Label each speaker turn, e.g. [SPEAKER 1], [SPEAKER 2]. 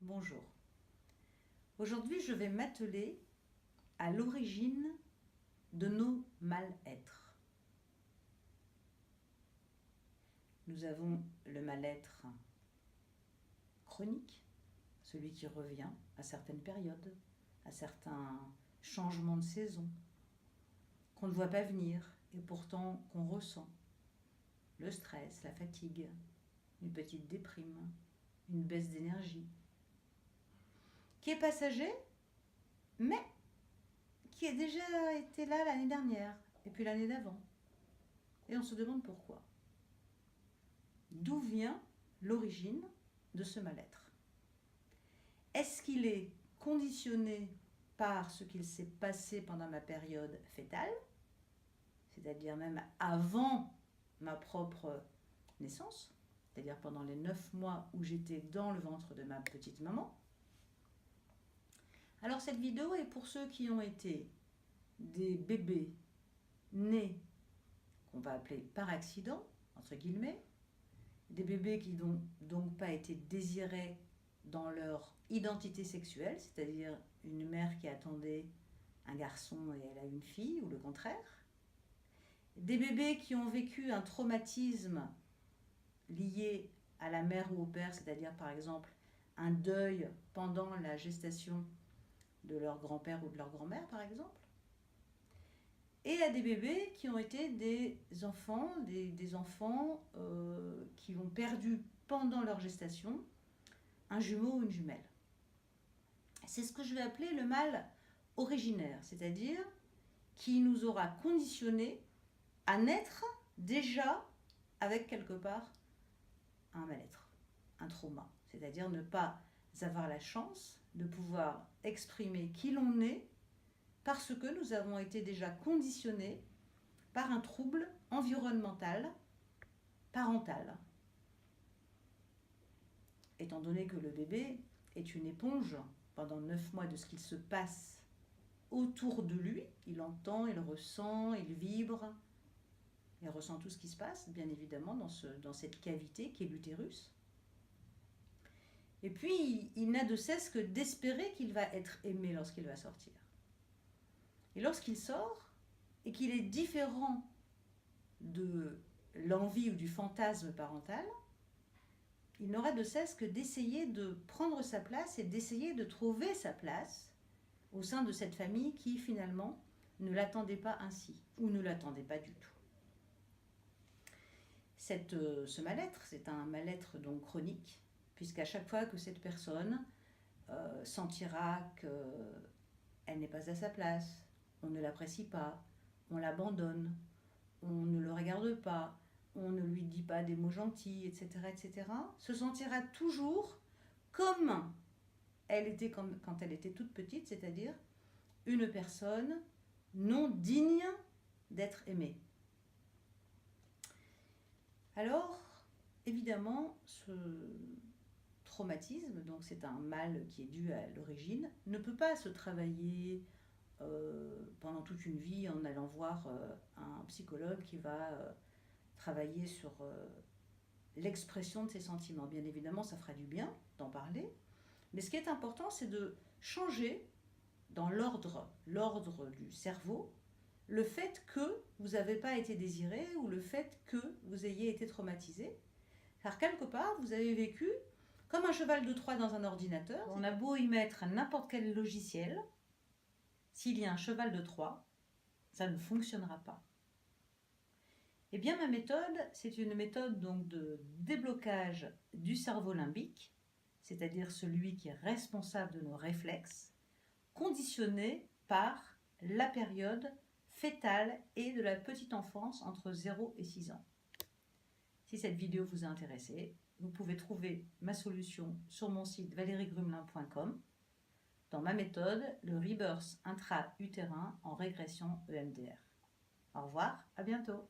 [SPEAKER 1] Bonjour. Aujourd'hui, je vais m'atteler à l'origine de nos mal-être. Nous avons le mal-être chronique, celui qui revient à certaines périodes, à certains changements de saison, qu'on ne voit pas venir et pourtant qu'on ressent. Le stress, la fatigue, une petite déprime, une baisse d'énergie, qui est passager, mais qui a déjà été là l'année dernière, et puis l'année d'avant. Et on se demande pourquoi. D'où vient l'origine de ce mal-être? Est-ce qu'il est conditionné par ce qu'il s'est passé pendant ma période fœtale, c'est-à-dire même avant ma propre naissance, c'est-à-dire pendant les 9 mois où j'étais dans le ventre de ma petite maman? Alors cette vidéo est pour ceux qui ont été des bébés nés, qu'on va appeler par accident, entre guillemets, des bébés qui n'ont donc pas été désirés dans leur identité sexuelle, c'est-à-dire une mère qui attendait un garçon et elle a une fille, ou le contraire, des bébés qui ont vécu un traumatisme lié à la mère ou au père, c'est-à-dire par exemple un deuil pendant la gestation de leur grand-père ou de leur grand-mère par exemple, et à des bébés qui ont été des enfants, qui ont perdu pendant leur gestation un jumeau ou une jumelle. C'est ce que je vais appeler le mal originaire, c'est-à-dire qui nous aura conditionnés à naître déjà avec quelque part un mal-être, un trauma, c'est-à-dire ne pas avoir la chance de pouvoir exprimer qui l'on est parce que nous avons été déjà conditionnés par un trouble environnemental, parental. Étant donné que le bébé est une éponge pendant 9 mois de ce qu'il se passe autour de lui, il entend, il ressent, il vibre, il ressent tout ce qui se passe, bien évidemment, dans cette cavité qui est l'utérus. Et puis, il n'a de cesse que d'espérer qu'il va être aimé lorsqu'il va sortir. Et lorsqu'il sort, et qu'il est différent de l'envie ou du fantasme parental, il n'aura de cesse que d'essayer de prendre sa place et d'essayer de trouver sa place au sein de cette famille qui finalement ne l'attendait pas ainsi, ou ne l'attendait pas du tout. Ce mal-être, c'est un mal-être donc chronique, puisqu'à chaque fois que cette personne sentira qu'elle n'est pas à sa place, on ne l'apprécie pas, on l'abandonne, on ne le regarde pas, on ne lui dit pas des mots gentils, etc., etc., se sentira toujours comme elle était quand elle était toute petite, c'est-à-dire une personne non digne d'être aimée. Alors, évidemment, ce traumatisme, donc c'est un mal qui est dû à l'origine, ne peut pas se travailler pendant toute une vie en allant voir un psychologue qui va travailler sur l'expression de ses sentiments. Bien évidemment, ça fera du bien d'en parler, mais ce qui est important, c'est de changer dans l'ordre du cerveau le fait que vous n'avez pas été désiré ou le fait que vous ayez été traumatisé, car quelque part, vous avez vécu comme un cheval de Troie dans un ordinateur. On a beau y mettre n'importe quel logiciel, s'il y a un cheval de Troie, ça ne fonctionnera pas. Eh bien, ma méthode, c'est une méthode donc de déblocage du cerveau limbique, c'est-à-dire celui qui est responsable de nos réflexes, conditionné par la période fœtale et de la petite enfance entre 0 et 6 ans. Si cette vidéo vous a intéressé, vous pouvez trouver ma solution sur mon site valeriegrumelin.com dans ma méthode, le rebirth intra-utérin en régression EMDR. Au revoir, à bientôt.